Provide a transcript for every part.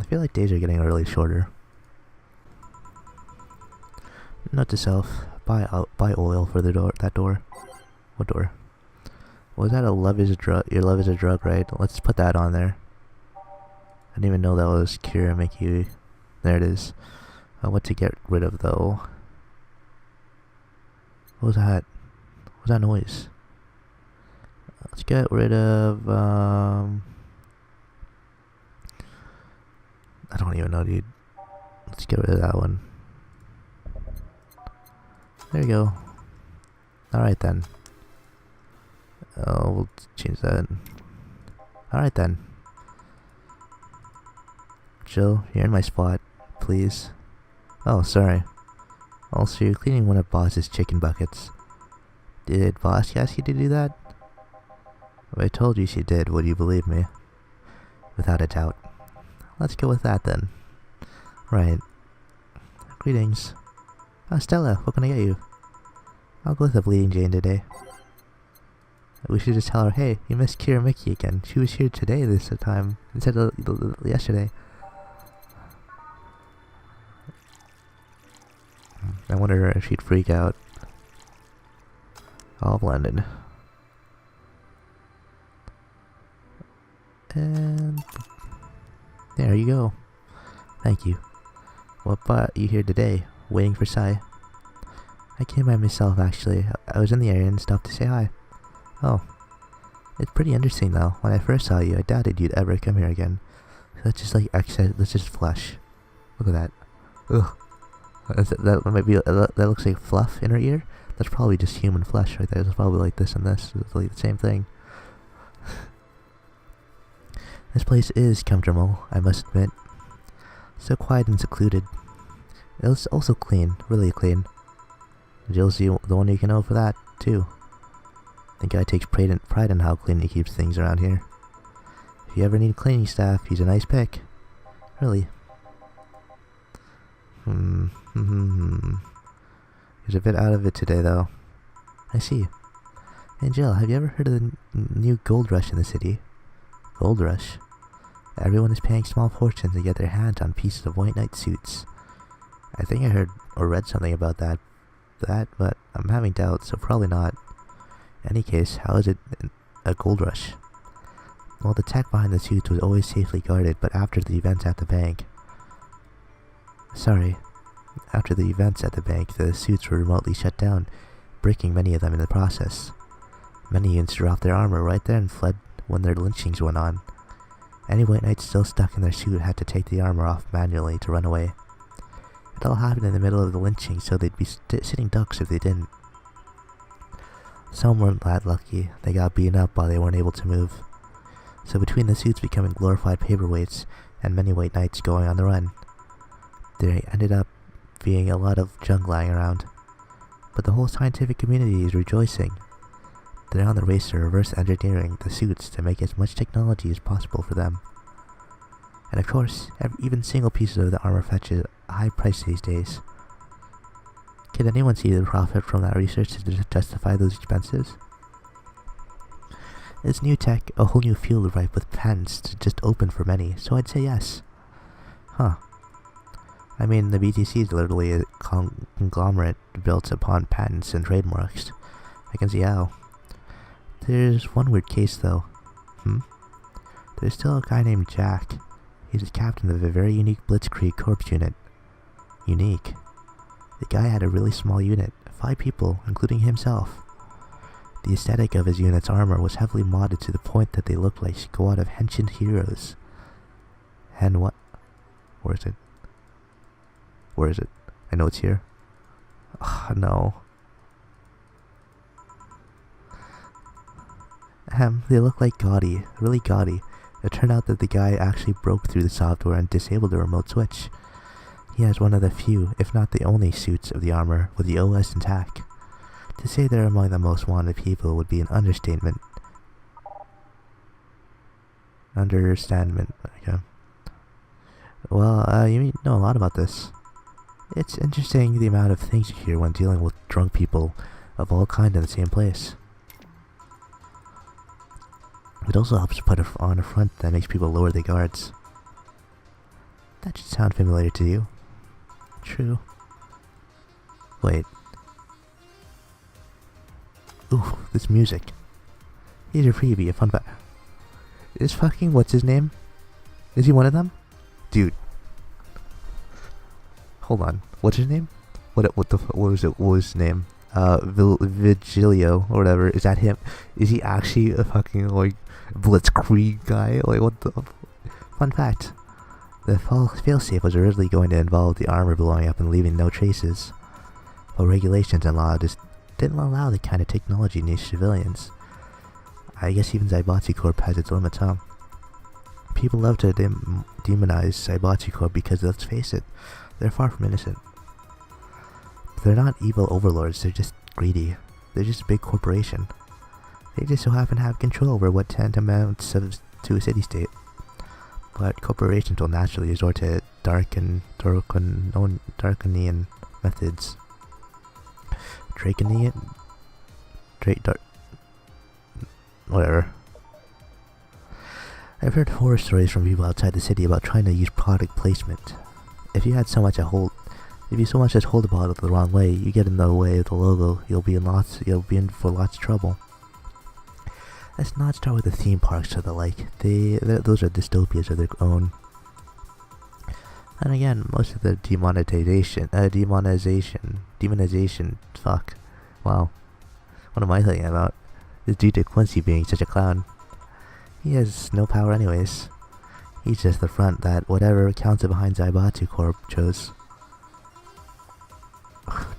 I feel like days are getting really shorter. Note to self: buy oil for the door. That door. What door? Was that a love is a drug? Your love is a drug, right? Let's put that on there. I didn't even know that was cure make you. There it is. What to get rid of though? What was that? What was that noise? Let's get rid of. I don't even know, dude. Let's get rid of that one. There you go. Alright then. Oh, we'll change that. Alright then. Jill, you're in my spot. Please. Oh, sorry. Also, you're cleaning one of Boss's chicken buckets. Did Boss ask you to do that? If I told you she did, would you believe me? Without a doubt. Let's go with that then. Right. Greetings. Oh, Stella, what can I get you? I'll go with the Bleeding Jane today. We should just tell her, hey, you missed Kira Mickey again. She was here today this time, instead of yesterday. I wonder if she'd freak out. All blended. And there you go. Thank you. What brought you here today? Waiting for Sai. I came by myself actually. I was in the area and stopped to say hi. Oh. It's pretty interesting though. When I first saw you, I doubted you'd ever come here again. Let's just like let's just flush. Look at that. Ugh. That might be that looks like fluff in her ear. That's probably just human flesh right there. It's probably like this and this. It's like the same thing. This place is comfortable, I must admit. So quiet and secluded. It's also clean, really clean. Jill's the one you can know for that, too. The guy takes pride in how clean he keeps things around here. If you ever need cleaning staff, he's a nice pick. Really. He's a bit out of it today, though. I see. Hey Jill, have you ever heard of the new gold rush in the city? Gold rush? Everyone is paying small fortunes to get their hands on pieces of white knight suits. I think I heard or read something about that, but I'm having doubts, so probably not. In any case, how is it a gold rush? Well, the tech behind the suits was always safely guarded, but after the events at the bank... After the events at the bank, the suits were remotely shut down, breaking many of them in the process. Many units dropped their armor right there and fled when their lynchings went on. Any white knights still stuck in their suit had to take the armor off manually to run away. It all happened in the middle of the lynching, so they'd be sitting ducks if they didn't. Some weren't that lucky. They got beaten up while they weren't able to move. So between the suits becoming glorified paperweights and many white knights going on the run, there ended up being a lot of junk lying around. But the whole scientific community is rejoicing. They're on the race to reverse engineering the suits to make as much technology as possible for them. And of course, even single pieces of the armor fetches a high price these days. Can anyone see the profit from that research to justify those expenses? It's new tech, a whole new field ripe with patents to just open for many, so I'd say yes. Huh. I mean, the BTC is literally a conglomerate built upon patents and trademarks. I can see how. There's one weird case though. There's still a guy named Jack. He's the captain of a very unique Blitzkrieg Corps unit. Unique. The guy had a really small unit, 5 people, including himself. The aesthetic of his unit's armor was heavily modded to the point that they looked like squad of henching heroes. And what? Where is it? Where is it? I know it's here. Oh, no. They look like gaudy, really gaudy. It turned out that the guy actually broke through the software and disabled the remote switch. He has one of the few, if not the only, suits of the armor with the OS intact. To say they're among the most wanted people would be an understatement. Okay. Well, you know a lot about this. It's interesting the amount of things you hear when dealing with drunk people of all kinds in the same place. It also helps put on a front that makes people lower their guards. That should sound familiar to you. True. Wait. Ooh, this music. Here's a freebie, a fun fact. Is fucking what's his name? Is he one of them? Dude. Hold on. What's his name? What was it? What was his name? Vigilio or whatever. Is that him? Is he actually a fucking like Blitzkrieg guy? Like what the? Fun fact: the failsafe was originally going to involve the armor blowing up and leaving no traces, but regulations and law just didn't allow the kind of technology near civilians. I guess even Zaibatsu Corp has its limits, huh? People love to demonize Zaibatsu Corp because, let's face it, they're far from innocent. They're not evil overlords, they're just greedy. They're just a big corporation. They just so happen to have control over what tantamounts to a city-state. But corporations will naturally resort to draconian methods. Whatever. I've heard horror stories from people outside the city about trying to use product placement. If you so much as hold the bottle the wrong way, you get in the way of the logo, you'll be in for lots of trouble. Let's not start with the theme parks or the like. Those are dystopias of their own. And again, most of the demonetization, fuck. Wow. What am I thinking about? Is due to Quincy being such a clown. He has no power anyways. He's just the front that whatever counts behind Zaibatsu Corp chose.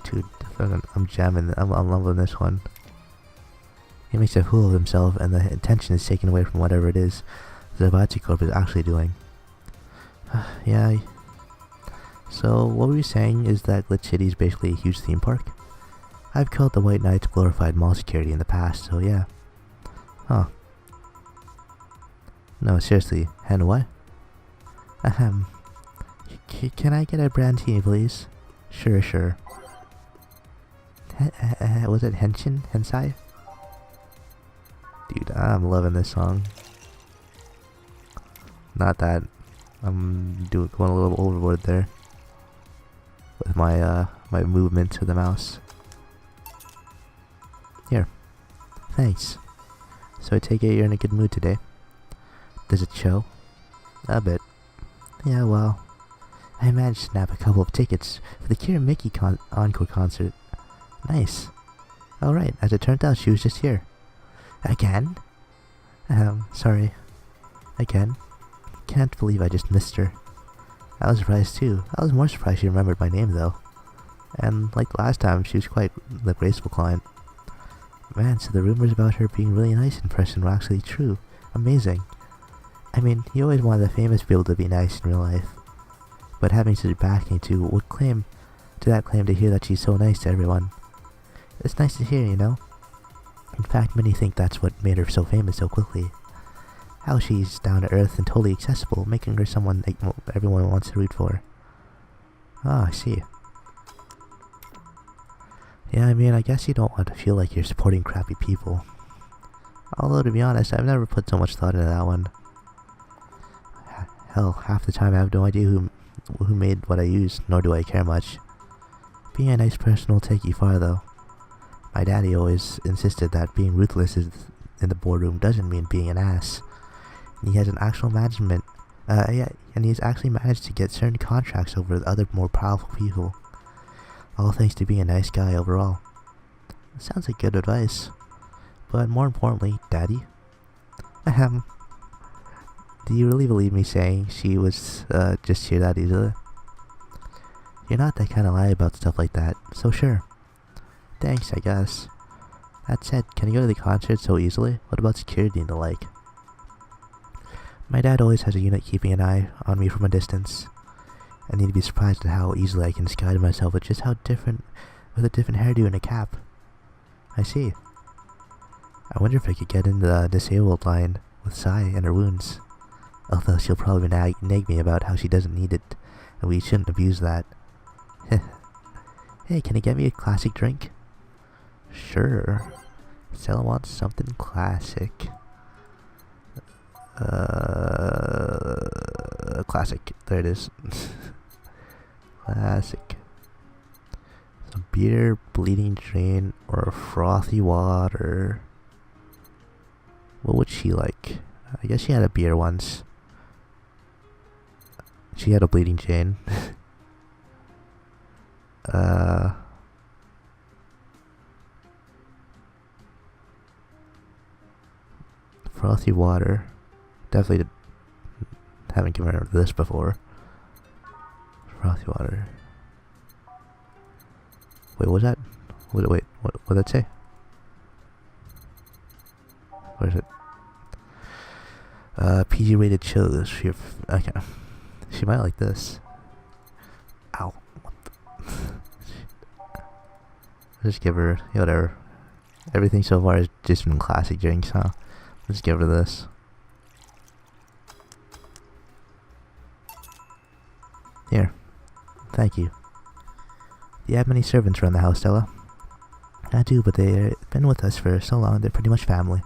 Dude, I'm jamming. I'm loving this one. He makes a fool of himself, and the attention is taken away from whatever it is Zaibatsu Corp is actually doing. Yeah. So what we were saying is that Glitch City is basically a huge theme park. I've called the White Knights glorified mall security in the past, so yeah. Huh. No, seriously, and what? Ahem. Can I get a brandy, please? Sure. Was it Hensai? Dude, I'm loving this song. Not that I'm going a little overboard there with my my movement of the mouse. Here, thanks. So I take it you're in a good mood today. Does it show? A bit. Yeah, well, I managed to snap a couple of tickets for the Kira Mickey encore concert. Nice. Alright, as it turned out, she was just here. Again? Sorry. Again? Can't believe I just missed her. I was surprised too. I was more surprised she remembered my name though. And like last time, she was quite the graceful client. Man, so the rumors about her being really nice in person were actually true. Amazing. I mean, you always want the famous people to be nice in real life. But having such backing to that claim to hear that she's so nice to everyone. It's nice to hear, you know? In fact, many think that's what made her so famous so quickly. How she's down to earth and totally accessible, making her someone everyone wants to root for. Ah, I see. Yeah, I mean, I guess you don't want to feel like you're supporting crappy people. Although, to be honest, I've never put so much thought into that one. Hell, half the time I have no idea who made what I use, nor do I care much. Being a nice person will take you far, though. My daddy always insisted that being ruthless in the boardroom doesn't mean being an ass. And he has an actual management, and he's actually managed to get certain contracts over other more powerful people. All thanks to being a nice guy overall. Sounds like good advice. But more importantly, Daddy? Ahem. Do you really believe me saying she was just here that easily? You're not that kind of lie about stuff like that, so sure. Thanks, I guess. That said, can you go to the concert so easily? What about security and the like? My dad always has a unit keeping an eye on me from a distance. I need to be surprised at how easily I can disguise myself with a different hairdo and a cap. I see. I wonder if I could get in the disabled line with Sai and her wounds. Although she'll probably nag me about how she doesn't need it, and we shouldn't abuse that. Hey, can you get me a classic drink? Sure. Stella wants something classic. Classic. there it is. Classic. So beer, bleeding drain, or frothy water. What would she like? I guess she had a beer once. She had a bleeding drain. Frothy water. Definitely haven't given her this before. Frothy water. Wait, what was that? Wait, what did that say? Where is it? PG rated shows. Okay. She might like this. Ow. What the Just give her, whatever. Everything so far has just been classic drinks, huh? Let's give her this. Here. Thank you. Do you have many servants around the house, Stella? I do, but they've been with us for so long, they're pretty much family.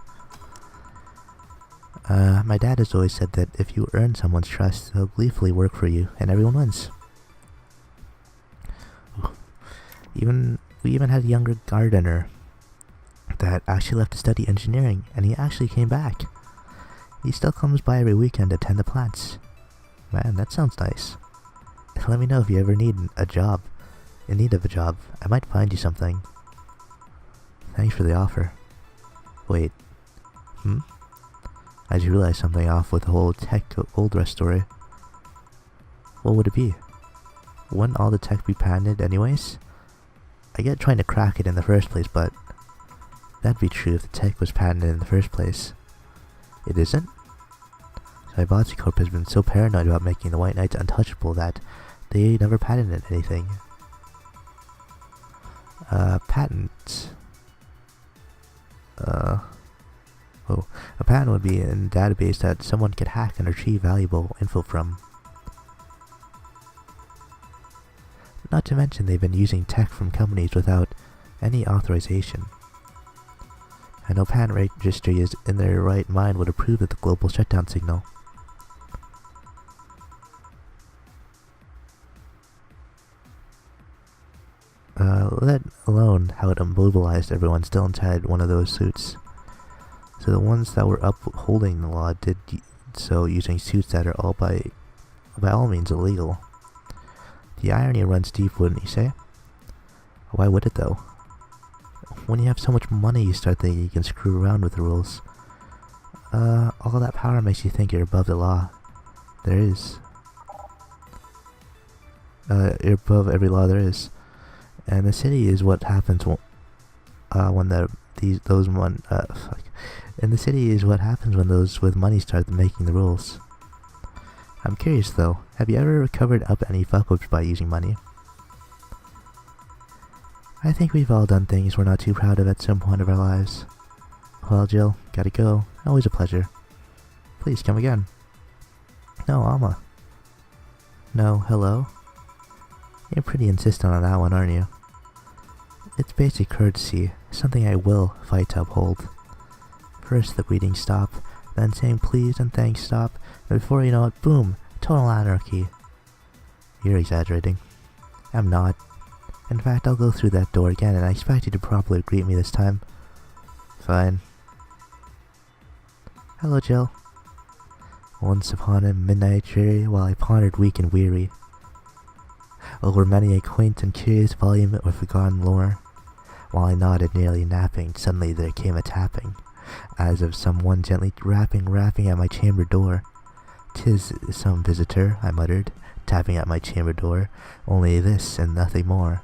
My dad has always said that if you earn someone's trust, they'll gleefully work for you, and everyone wins. We even had a younger gardener that actually left to study engineering, and he actually came back. He still comes by every weekend to tend the plants. Man, that sounds nice. Let me know if you ever need a job. In need of a job, I might find you something. Thanks for the offer. Wait. I just realized something off with the whole tech gold rush story. What would it be? Wouldn't all the tech be patented anyways? I get trying to crack it in the first place, but that'd be true if the tech was patented in the first place. It isn't? Saibotsu Corp has been so paranoid about making the White Knights untouchable that they never patented anything. Patent. A patent would be a database that someone could hack and retrieve valuable info from. Not to mention they've been using tech from companies without any authorization. And no patent registry is in their right mind would approve of the global shutdown signal. Let alone how it immobilized everyone still inside one of those suits. So the ones that were upholding the law did so using suits that are all by all means illegal. The irony runs deep, wouldn't you say? Why would it though? When you have so much money, you start thinking you can screw around with the rules. All that power makes you think you're above the law. There is. You're above every law there is. And the city is what happens when And the city is what happens when those with money start making the rules. I'm curious though, have you ever covered up any fuck-ups by using money? I think we've all done things we're not too proud of at some point of our lives. Well, Jill, gotta go. Always a pleasure. Please come again. No, Alma. No, hello? You're pretty insistent on that one, aren't you? It's basic courtesy, something I will fight to uphold. First the greeting stop, then saying please and thanks stop, and before you know it, boom, total anarchy. You're exaggerating. I'm not. In fact, I'll go through that door again, and I expect you to properly greet me this time. Fine. Hello, Jill. Once upon a midnight dreary, while I pondered weak and weary over many a quaint and curious volume of forgotten lore, while I nodded nearly napping, suddenly there came a tapping, as of someone gently rapping at my chamber door. "'Tis some visitor," I muttered, tapping at my chamber door, "only this and nothing more."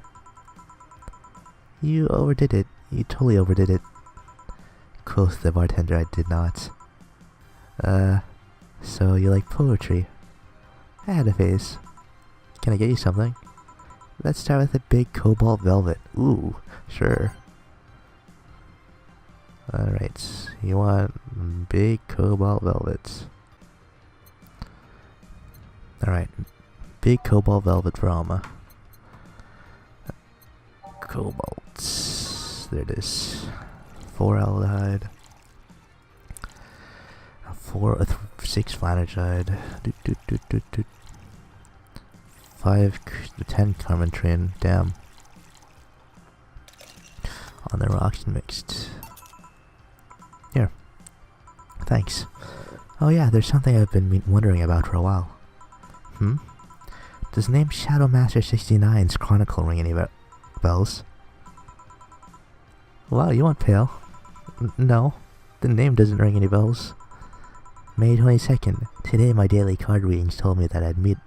"You overdid it. You totally overdid it," quoth the bartender. I did not. So you like poetry?" I had a phase. "Can I get you something?" "Let's start with a big cobalt velvet." "Ooh, sure." Alright, you want big cobalt velvets. Alright, big cobalt velvet for Alma. Cobalt. There it is. 4-aldehyde. 6 flanagide. 10 Carmen train. Damn. On the rocks mixed. Here. Thanks. Oh yeah, there's something I've been wondering about for a while. Does the name Shadowmaster 69's Chronicle ring any bells? Wow, you want pale? No, the name doesn't ring any bells. May 22nd. Today my daily card readings told me that I'd meet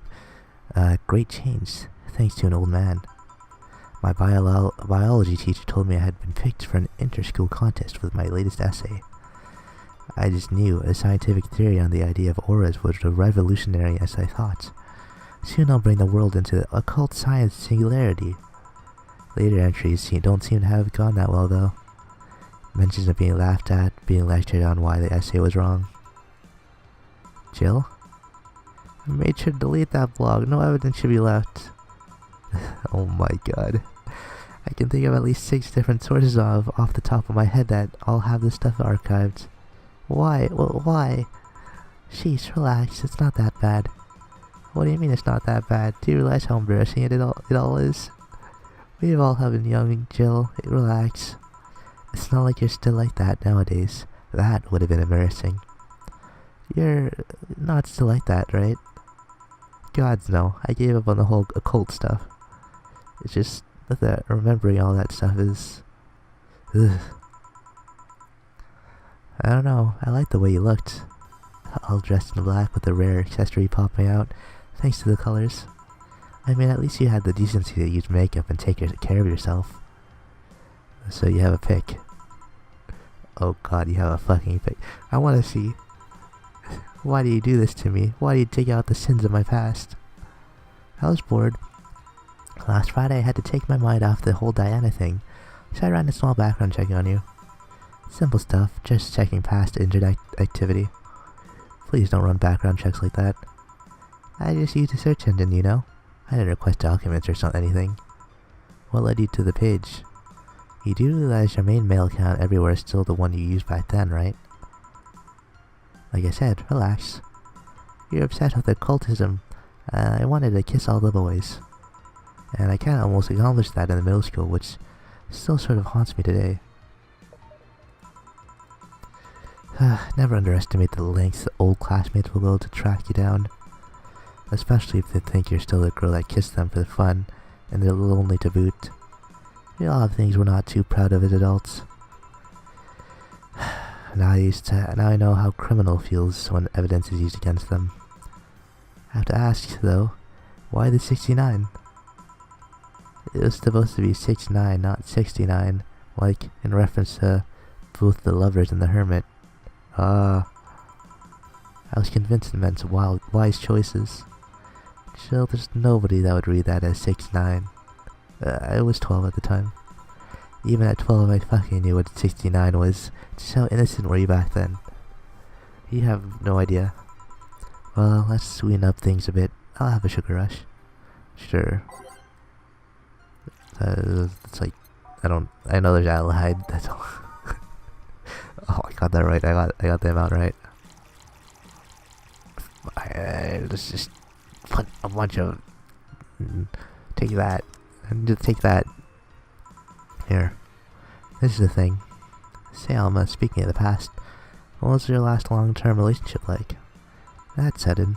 great change, thanks to an old man. My biology teacher told me I had been picked for an inter-school contest with my latest essay. I just knew a scientific theory on the idea of auras was as revolutionary as I thought. Soon I'll bring the world into occult science singularity. Later entries don't seem to have gone that well though. Mentions of being laughed at, being lectured on why the essay was wrong. Jill? I made sure to delete that blog, no evidence should be left. Oh my god. I can think of at least 6 different sources off the top of my head that all have this stuff archived. Why? Well, why? Sheesh, relax, it's not that bad. What do you mean it's not that bad? Do you realize how embarrassing it all is? We've all been young, Jill. Relax. It's not like you're still like that nowadays. That would have been embarrassing. You're not still like that, right? Gods no, I gave up on the whole occult stuff. It's just that remembering all that stuff is... Ugh. I don't know, I like the way you looked. All dressed in black with a rare accessory popping out, thanks to the colors. I mean, at least you had the decency to use makeup and take care of yourself. So you have a pic. Oh god, you have a fucking pic. I wanna see. Why do you do this to me? Why do you dig out the sins of my past? I was bored. Last Friday I had to take my mind off the whole Diana thing, so I ran a small background check on you. Simple stuff, just checking past internet activity. Please don't run background checks like that. I just used a search engine, you know. I didn't request documents or anything. What led you to the page? You do realize your main mail account everywhere is still the one you used back then, right? Like I said, relax. You're obsessed with occultism. I wanted to kiss all the boys. And I kinda almost accomplished that in the middle school, which still sort of haunts me today. Never underestimate the lengths old classmates will go to track you down. Especially if they think you're still the girl that kissed them for the fun, and they're lonely to boot. We all have things we're not too proud of as adults. Now I know how criminal feels when evidence is used against them. I have to ask, though, why the 69? It was supposed to be 69, not 69, like in reference to both the lovers and the hermit. I was convinced it meant wise choices. Still, there's nobody that would read that as 69. I was 12 at the time. Even at 12, I fucking knew what 69 was. Just how innocent were you back then? You have no idea. Well, let's sweeten up things a bit. I'll have a sugar rush. Sure. It's like, I know there's aldehyde, that's all. Oh, I got that right, I got the amount right. Let's just put a bunch of... take that. And just take that. Here. This is the thing. Say, Alma, speaking of the past, what was your last long-term relationship like? That said it.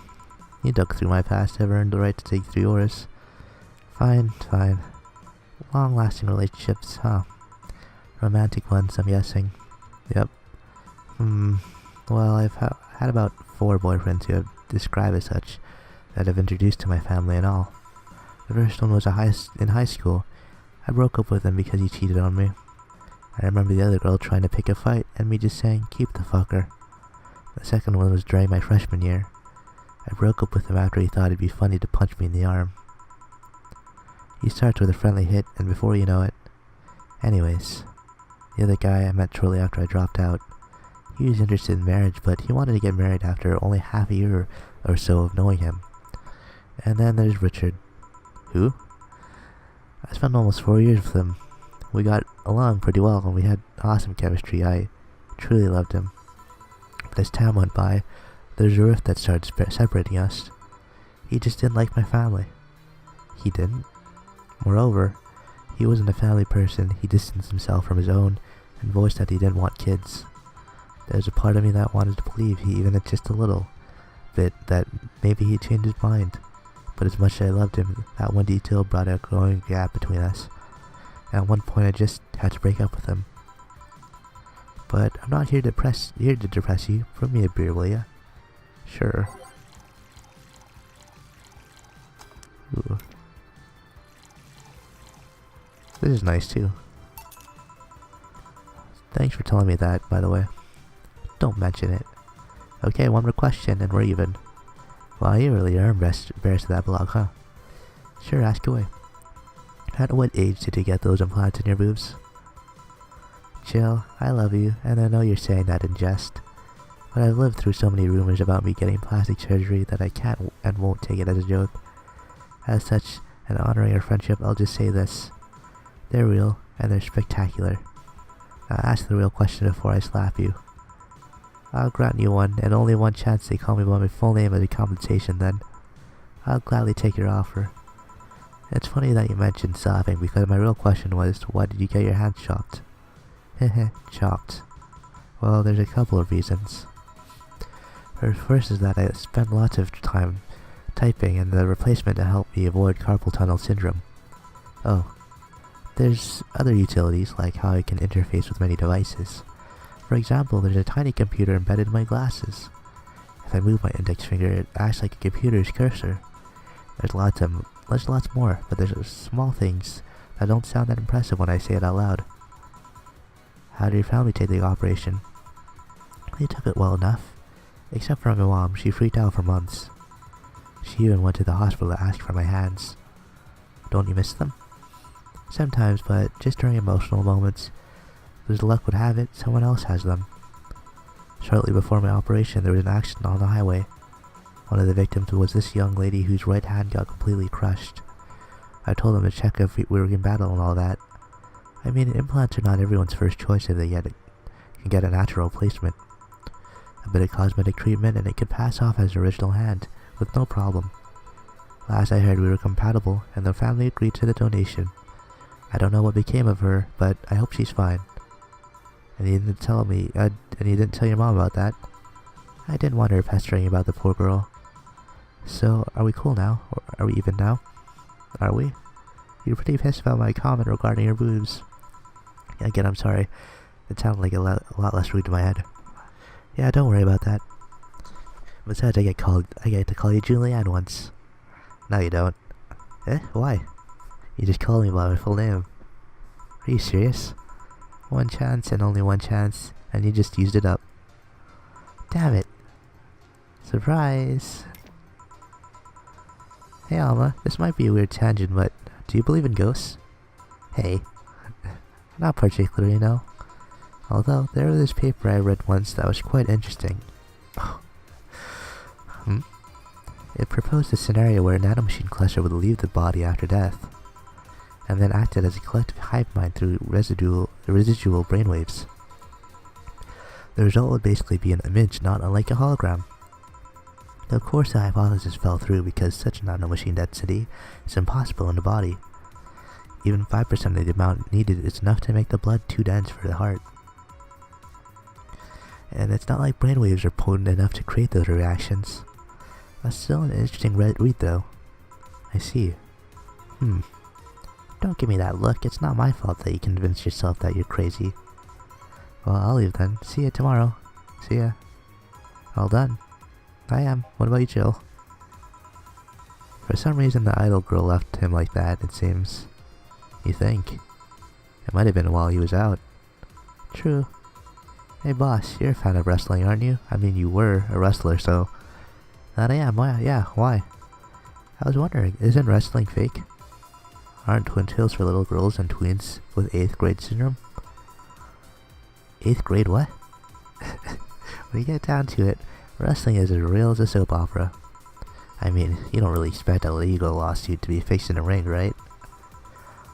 You dug through my past, have earned the right to dig through yours. Fine, fine. Long-lasting relationships, huh? Romantic ones, I'm guessing. Yep. Well, I've had about 4 boyfriends who have described as such, that I've introduced to my family and all. The first one was in high school. I broke up with him because he cheated on me. I remember the other girl trying to pick a fight, and me just saying, keep the fucker. The second one was during my freshman year. I broke up with him after he thought it'd be funny to punch me in the arm. He starts with a friendly hit, and before you know it... Anyways, the other guy I met shortly after I dropped out. He was interested in marriage, but he wanted to get married after only half a year or so of knowing him. And then there's Richard. Who? I spent almost 4 years with him. We got along pretty well and we had awesome chemistry. I truly loved him. But as time went by, there's a rift that started separating us. He just didn't like my family. He didn't. Moreover, he wasn't a family person. He distanced himself from his own and voiced that he didn't want kids. There's a part of me that wanted to believe he even had just a little bit that maybe he changed his mind. But as much as I loved him, that one detail brought a growing gap between us. And at one point I just had to break up with him. But I'm not here to depress you. Bring me a beer, will ya? Sure. Ooh. This is nice too. Thanks for telling me that, by the way. Don't mention it. Okay, one more question and we're even. Wow, you really are embarrassed of that blog, huh? Sure, ask away. At what age did you get those implants in your boobs? Jill, I love you, and I know you're saying that in jest. But I've lived through so many rumors about me getting plastic surgery that I can't and won't take it as a joke. As such, and honoring our friendship, I'll just say this. They're real, and they're spectacular. Now ask the real question before I slap you. I'll grant you one, and only one chance they call me by my full name as a compensation then. I'll gladly take your offer. It's funny that you mentioned slapping, because my real question was, why did you get your hands chopped? Heh chopped. Well, there's a couple of reasons. First is that I spent lots of time typing in the replacement to help me avoid carpal tunnel syndrome. Oh. There's other utilities, like how I can interface with many devices. For example, there's a tiny computer embedded in my glasses. If I move my index finger, it acts like a computer's cursor. There's lots more, but there's small things that don't sound that impressive when I say it out loud. How did your family take the operation? They took it well enough. Except for my mom, she freaked out for months. She even went to the hospital to ask for my hands. Don't you miss them? Sometimes, but just during emotional moments. As luck would have it, someone else has them. Shortly before my operation, there was an accident on the highway. One of the victims was this young lady whose right hand got completely crushed. I told them to check if we were in battle and all that. I mean, implants are not everyone's first choice if they can get a natural replacement. A bit of cosmetic treatment and it could pass off as an original hand, with no problem. Last I heard we were compatible, and the family agreed to the donation. I don't know what became of her, but I hope she's fine. And you didn't tell me, and you didn't tell your mom about that. I didn't want her pestering about the poor girl. So, are we cool now? Or are we even now? Are we? You're pretty pissed about my comment regarding your boobs. Again, I'm sorry. It sounded like a lot less rude in my head. Yeah, don't worry about that. Besides, I get to call you Julianne once. No, you don't. Eh? Why? You just called me by my full name. Are you serious? One chance and only one chance, and you just used it up. Damn it. Surprise. Hey Alma, this might be a weird tangent, but do you believe in ghosts? Hey. Not particularly, no. Although, there was this paper I read once that was quite interesting. It proposed a scenario where a nanomachine cluster would leave the body after death, and then acted as a collective hive mind through residual brainwaves. The result would basically be an image not unlike a hologram. Of course, the hypothesis fell through because such nanomachine density is impossible in the body. Even 5% of the amount needed is enough to make the blood too dense for the heart. And it's not like brainwaves are potent enough to create those reactions. That's still an interesting read though. I see. Don't give me that look, it's not my fault that you convinced yourself that you're crazy. Well, I'll leave then. See ya tomorrow. See ya. All done. I am. What about you, Jill? For some reason, the idol girl left him like that, it seems. You think? It might have been while he was out. True. Hey boss, you're a fan of wrestling, aren't you? I mean, you were a wrestler, so... That I am, yeah, why? I was wondering, isn't wrestling fake? Aren't twin tails for little girls and tweens with 8th grade syndrome? 8th grade what? When you get down to it, wrestling is as real as a soap opera. I mean, you don't really expect a legal lawsuit to be fixed in a ring, right?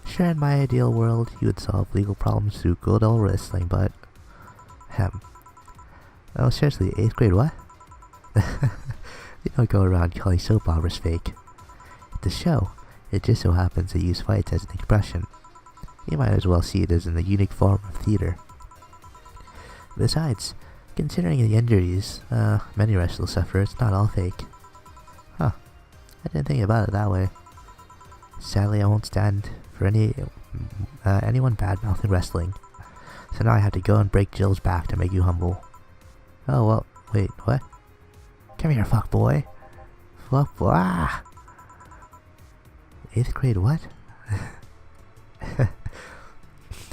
Sure, in my ideal world, you would solve legal problems through good old wrestling, but... Oh, seriously, 8th grade what? You don't go around calling soap operas fake. It's a show. It just so happens to use fights as an expression. You might as well see it as a unique form of theater. Besides, considering the injuries many wrestlers suffer, it's not all fake. Huh. I didn't think about it that way. Sadly, I won't stand for anyone bad-mouthing wrestling. So now I have to go and break Jill's back to make you humble. Oh, well, wait, what? Come here, fuck boy. Fuck boy. Ah! 8th grade, what?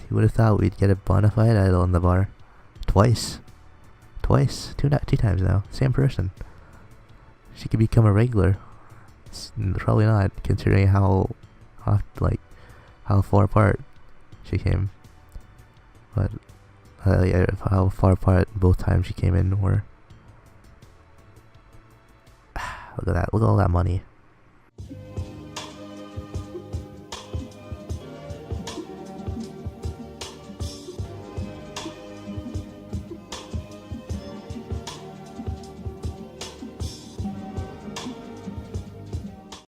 You would have thought we'd get a bona fide idol in the bar. Twice. Two times now. Same person. She could become a regular. Probably not, considering how far apart she came. But yeah, how far apart both times she came in were. Look at that. Look at all that money.